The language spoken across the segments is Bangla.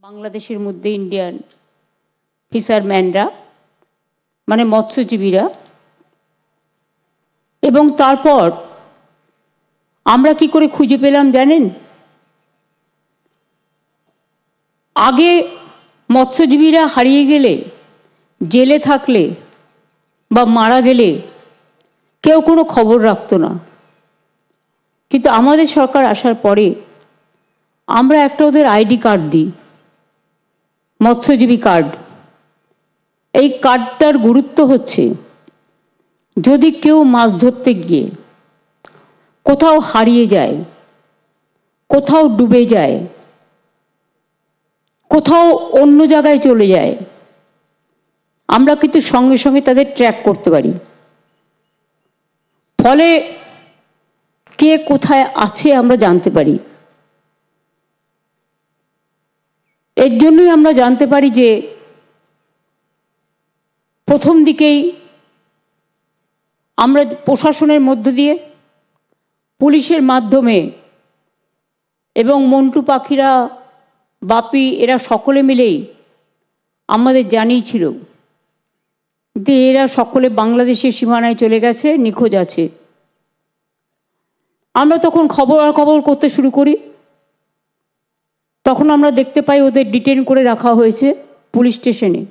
বাংলাদেশের মধ্যে ইন্ডিয়ান ফিশারম্যানরা মানে মৎস্যজীবীরা, এবং তারপর আমরা কি করে খুঁজে পেলাম জানেন? আগে মৎস্যজীবীরা হারিয়ে গেলে, জেলে থাকলে বা মারা গেলে কেউ কোনো খবর রাখতো না, কিন্তু আমাদের সরকার আসার পরে আমরা একটা ওদের আইডি কার্ড দিই, মৎস্যজীবী কার্ড। এই কার্ডটার গুরুত্ব হচ্ছে, যদি কেউ মাছ ধরতে গিয়ে কোথাও হারিয়ে যায়, কোথাও ডুবে যায়, কোথাও অন্য জায়গায় চলে যায়, আমরা কিন্তু সঙ্গে সঙ্গে তাদের ট্র্যাক করতে পারি। ফলে কে কোথায় আছে আমরা জানতে পারি। এর জন্যই আমরা জানতে পারি যে প্রথম দিকেই আমরা প্রশাসনের মধ্য দিয়ে, পুলিশের মাধ্যমে এবং মন্টু পাখিরা, বাপি এরা সকলে মিলেই আমাদের জানিয়েছিল যে এরা সকলে বাংলাদেশের সীমানায় চলে গেছে, নিখোঁজ আছে। আমরা তখন খবর করতে শুরু করি। তখন আমরা দেখতে পাই ওদের ডিটেন করে রাখা হয়েছে পুলিশ স্টেশনে।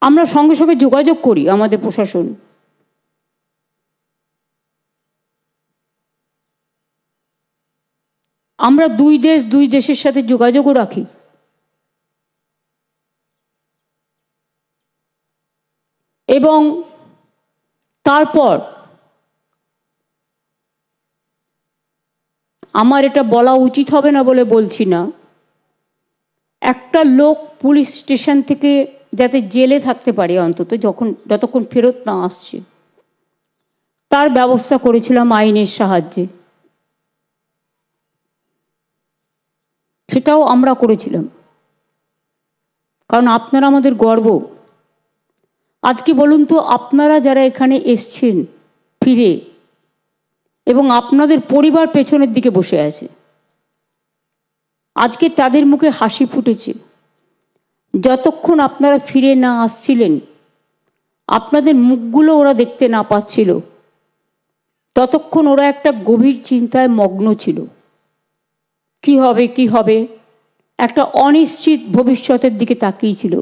আমরা সঙ্গে সঙ্গে যোগাযোগ করি আমাদের প্রশাসন। আমরা দুই দেশের সাথে যোগাযোগও রাখি। এবং তারপর আমার এটা বলা উচিত হবে না বলে বলছি না, একটা লোক পুলিশ স্টেশন থেকে যাতে জেলে থাকতে পারে অন্তত যতক্ষণ ফেরত না আসছে, তার ব্যবস্থা করেছিলাম আইনের সাহায্যে। সেটাও আমরা করেছিলাম, কারণ আপনারা আমাদের গর্ব। আজকে বলুন তো, আপনারা যারা এখানে এসছেন ফিরে, এবং আপনাদের পরিবার পেছনের দিকে বসে আছে, আজকে তাদের মুখে হাসি ফুটেছে। যতক্ষণ আপনারা ফিরে না আসছিলেন, আপনাদের মুখগুলো ওরা দেখতে না পাচ্ছিল, ততক্ষণ ওরা একটা গভীর চিন্তায় মগ্ন ছিল। কি হবে কি হবে, একটা অনিশ্চিত ভবিষ্যতের দিকে তাকিয়েছিল।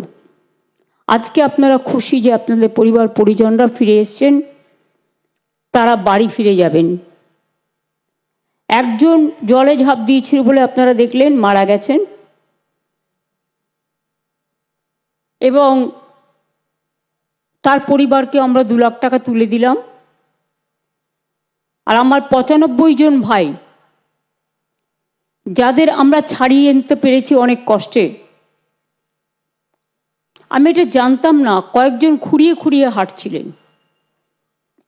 আজকে আপনারা খুশি যে আপনাদের পরিবার পরিজনরা ফিরে এসছেন, তারা বাড়ি ফিরে যাবেন। একজন জলে ঝাঁপ দিয়েছিল বলে আপনারা দেখলেন মারা গেছেন, এবং তার পরিবারকে আমরা 2 লাখ টাকা তুলে দিলাম। আর আমার 95 জন ভাই, যাদের আমরা ছাড়িয়ে আনতে পেরেছি অনেক কষ্টে। আমি এটা জানতাম না, কয়েকজন খুঁড়িয়ে খুঁড়িয়ে হাঁটছিলেন,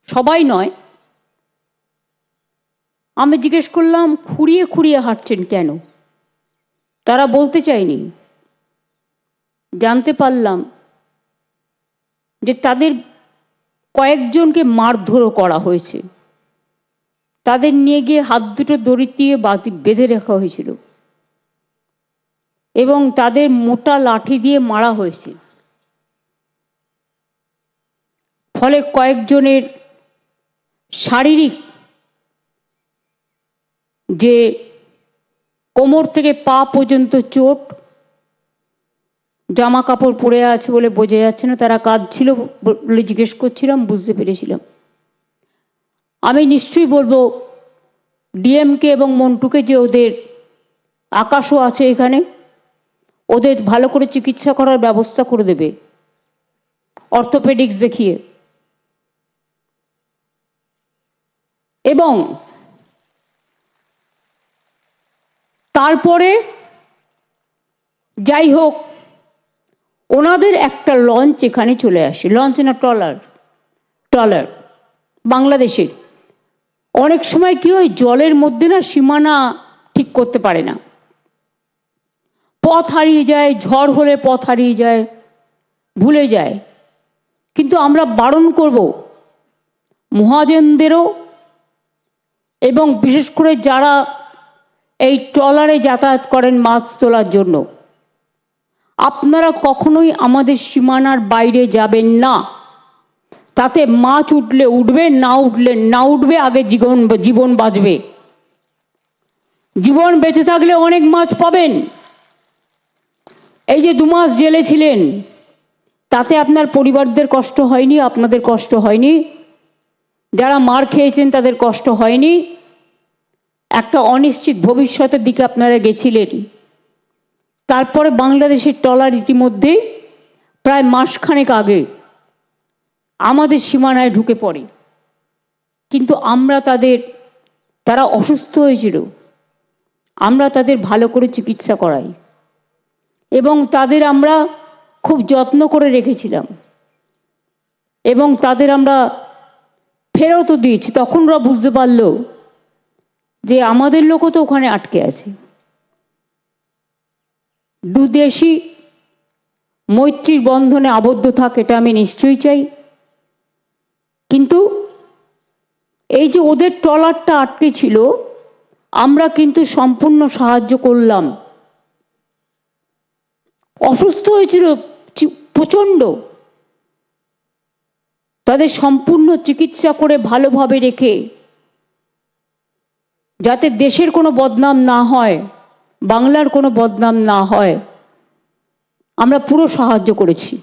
সবাই নয়। আমি জিজ্ঞেস করলাম খুঁড়িয়ে খুঁড়িয়ে হাঁটছেন কেন? তারা বলতে চায়নি। জানতে পারলাম যে তাদের কয়েকজনকে মারধরও করা হয়েছে, তাদের নিয়ে গিয়ে হাত দুটো দড়ি দিয়ে বেঁধে রাখা হয়েছিল, এবং তাদের মোটা লাঠি দিয়ে মারা হয়েছে। ফলে কয়েকজনের শারীরিক, যে কোমর থেকে পা পর্যন্ত চোট, জামা কাপড় পরে আছে বলে বোঝা যাচ্ছে না, তারা কাঁদছিল বলে জিজ্ঞেস করছিলাম, বুঝতে পেরেছিলাম। আমি নিশ্চয়ই বলবো ডিএমকে এবং মন্টুকে যে ওদের আকাশও আছে এখানে, ওদের ভালো করে চিকিৎসা করার ব্যবস্থা করে দেবে, অর্থোপেডিক্স দেখিয়ে। এবং তারপরে যাই হোক, ওনাদের একটা লঞ্চ এখানে চলে আসে, লঞ্চ না ট্রলার বাংলাদেশের। অনেক সময় কি হয়, জলের মধ্যে না সীমানা ঠিক করতে পারে না, পথ হারিয়ে যায়, ঝড় হলে পথ হারিয়ে যায়, ভুলে যায়। কিন্তু আমরা বারণ করব মহাজনদেরও, এবং বিশেষ করে যারা এই ট্রলারে যাতায়াত করেন মাছ তোলার জন্য। আপনারা কখনোই আমাদের সীমানার বাইরে যাবেন না। তাতে মাছ উঠলে উঠবে, না উঠলে না উঠবে, আগে জীবন বাঁচবে। জীবন বেঁচে থাকলে অনেক মাছ পাবেন। এই যে 2 মাস জেলে ছিলেন, তাতে আপনার পরিবারদের কষ্ট হয়নি, আপনাদের কষ্ট হয়নি, যারা মার খেয়েছেন তাদের কষ্ট হয়নি। একটা অনিশ্চিত ভবিষ্যতের দিকে আপনারা গেছিলেন। তারপরে বাংলাদেশের ট্রলার ইতিমধ্যে প্রায় মাসখানেক আগে আমাদের সীমানায় ঢুকে পড়ে। কিন্তু তারা অসুস্থ হয়েছিল, আমরা তাদের ভালো করে চিকিৎসা করাই এবং তাদের আমরা খুব যত্ন করে রেখেছিলাম এবং তাদের আমরা ফেরতও দিয়েছি। তখন ওরা বুঝতে পারল যে আমাদের লোকও তো ওখানে আটকে আছে। দুদেশই মৈত্রীর বন্ধনে আবদ্ধ থাক, এটা আমি নিশ্চয়ই চাই। কিন্তু এই যে ওদের ট্রলারটা আটকে ছিল, আমরা কিন্তু সম্পূর্ণ সাহায্য করলাম। অসুস্থ হয়েছিল প্রচণ্ড, তাদের সম্পূর্ণ চিকিৎসা করে ভালোভাবে রেখে, যাতে দেশের কোনো বদনাম না হয়, বাংলার কোনো বদনাম না হয়, আমরা পুরো সাহায্য করেছি।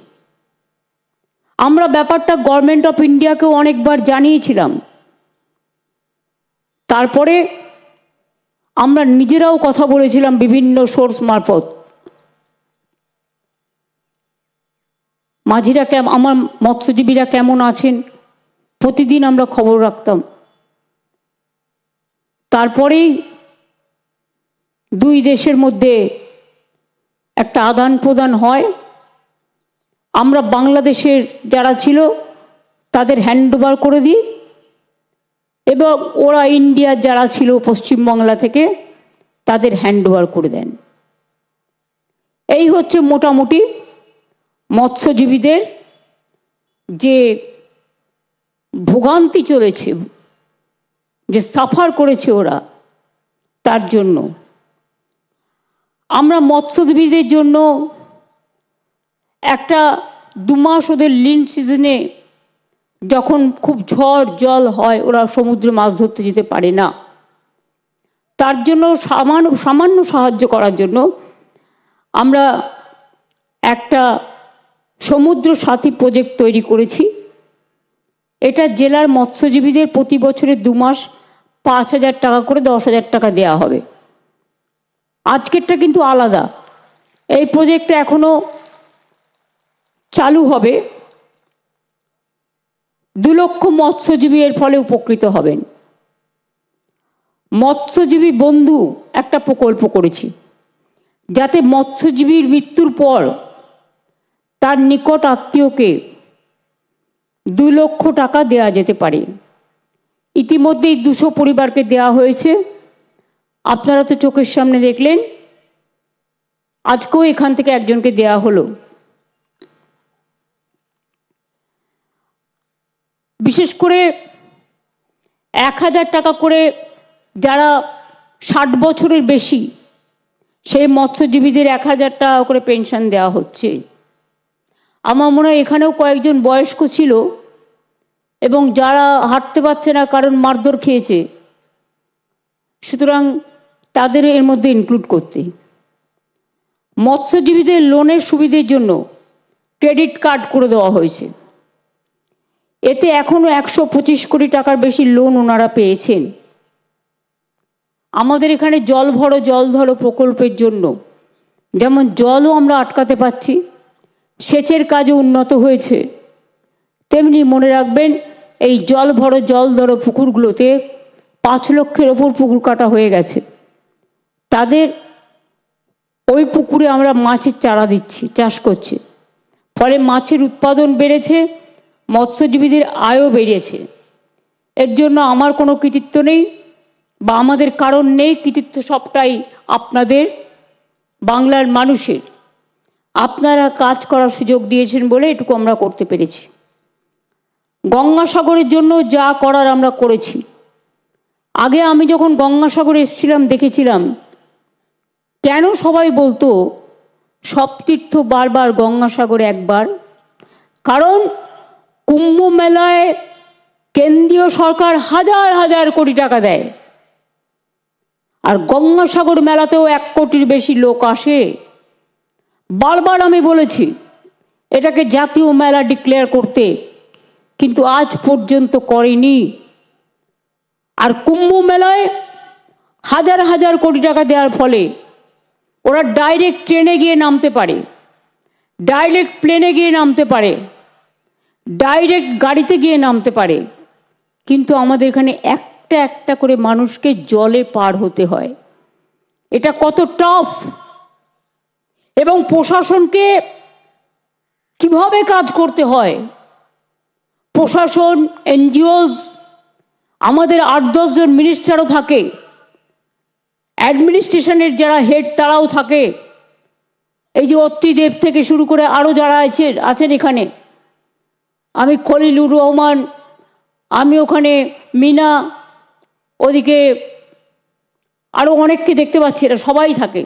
আমরা ব্যাপারটা গভর্নমেন্ট অফ ইন্ডিয়াকেও অনেকবার জানিয়েছিলাম। তারপরে আমরা নিজেরাও কথা বলেছিলাম বিভিন্ন সোর্স মারফত। মাঝিরা আমার মৎস্যজীবীরা কেমন আছেন প্রতিদিন আমরা খবর রাখতাম। তারপরেই 2 দেশের মধ্যে একটা আদান প্রদান হয়। আমরা বাংলাদেশের যারা ছিল তাদের হ্যান্ডওভার করে দিই এবং ওরা ইন্ডিয়ার যারা ছিল পশ্চিমবাংলা থেকে তাদের হ্যান্ডওভার করে দেন। এই হচ্ছে মোটামুটি মৎস্যজীবীদের যে ভোগান্তি চলেছে, যে সাফার করেছে ওরা, তার জন্য আমরা মৎস্যজীবীদের জন্য একটা 2 মাস ওদের লিন সিজনে যখন খুব ঝড় জল হয়, ওরা সমুদ্রে মাছ ধরতে যেতে পারে না, তার জন্য সামান্য সাহায্য করার জন্য আমরা একটা সমুদ্র সাথী প্রজেক্ট তৈরি করেছি। এটা জেলার মৎস্যজীবীদের প্রতি বছরে 2 মাস 5,000 টাকা করে 10,000 টাকা দেওয়া হবে। আজকেরটা কিন্তু আলাদা। এই প্রজেক্টটা এখনো চালু হবে। 2 লক্ষ মৎস্যজীবী এর ফলে উপকৃত হবেন। মৎস্যজীবী বন্ধু একটা প্রকল্প করেছি, যাতে মৎস্যজীবীর মৃত্যুর পর তার নিকট আত্মীয়কে 2 লক্ষ টাকা দেওয়া যেতে পারে। ইতিমধ্যেই 200 পরিবারকে দেওয়া হয়েছে। আপনারা তো চোখের সামনে দেখলেন, আজকেও এখান থেকে একজনকে দেওয়া হলো। বিশেষ করে 1,000 টাকা করে যারা 60 বছরের বেশি, সেই মৎস্যজীবীদের 1,000 টাকা করে পেনশন দেওয়া হচ্ছে। আমার মনে হয় এখানেও কয়েকজন বয়স্ক ছিল এবং যারা হাঁটতে পারছে না কারণ মারধর খেয়েছে, সুতরাং তাদের এর মধ্যে ইনক্লুড করতে। মৎস্যজীবীদের লোনের সুবিধের জন্য ক্রেডিট কার্ড করে দেওয়া হয়েছে। এতে এখনো 125 কোটি টাকার বেশি লোন ওনারা পেয়েছেন। আমাদের এখানে জল ভরো জল ধরো প্রকল্পের জন্য যেমন জলও আমরা আটকাতে পারছি, সেচের কাজও উন্নত হয়েছে, তেমনি মনে রাখবেন এই জল ভরো জল ধরো পুকুরগুলোতে 5 লক্ষের ওপর পুকুর কাটা হয়ে গেছে। তাদের ওই পুকুরে আমরা মাছের চারা দিচ্ছি, চাষ করছি, ফলে মাছের উৎপাদন বেড়েছে, মৎস্যজীবীদের আয়ও বেড়েছে। এর জন্য আমার কোনো কৃতিত্ব নেই বা আমাদের কারণ নেই, কৃতিত্ব সবটাই আপনাদের, বাংলার মানুষের। আপনারা কাজ করার সুযোগ দিয়েছেন বলে এটুকু আমরা করতে পেরেছি। গঙ্গাসাগরের জন্য যা করার আমরা করেছি। আগে আমি যখন গঙ্গাসাগরে এসেছিলাম দেখেছিলাম কেন সবাই বলতো সব তীর্থ বারবার গঙ্গাসাগরে একবার? কারণ কুম্ভ মেলায় কেন্দ্রীয় সরকার হাজার হাজার কোটি টাকা দেয়, আর গঙ্গাসাগর মেলাতেও 1 কোটির বেশি লোক আসে। বারবার আমি বলেছি এটাকে জাতীয় মেলা ডিক্লেয়ার করতে, কিন্তু আজ পর্যন্ত করেনি। আর কুম্ভ মেলায় হাজার হাজার কোটি টাকা দেওয়ার ফলে ওরা ডাইরেক্ট ট্রেনে গিয়ে নামতে পারে, ডাইরেক্ট প্লেনে গিয়ে নামতে পারে, ডাইরেক্ট গাড়িতে গিয়ে নামতে পারে, কিন্তু আমাদের এখানে একটা একটা করে মানুষকে জলে পার হতে হয়। এটা কত টাফ! এবং প্রশাসনকে কিভাবে কাজ করতে হয়, প্রশাসন, এনজিওস, আমাদের 8-10 জন মিনিস্টারও থাকে, অ্যাডমিনিস্ট্রেশনের যারা হেড তারাও থাকে, এই যে অত্রিদেব থেকে শুরু করে আরো যারা আছেন এখানে, আমি খলিলুর রহমান, আমি ওখানে মিনা, ওদিকে আরো অনেককে দেখতে পাচ্ছি, এরা সবাই থাকে।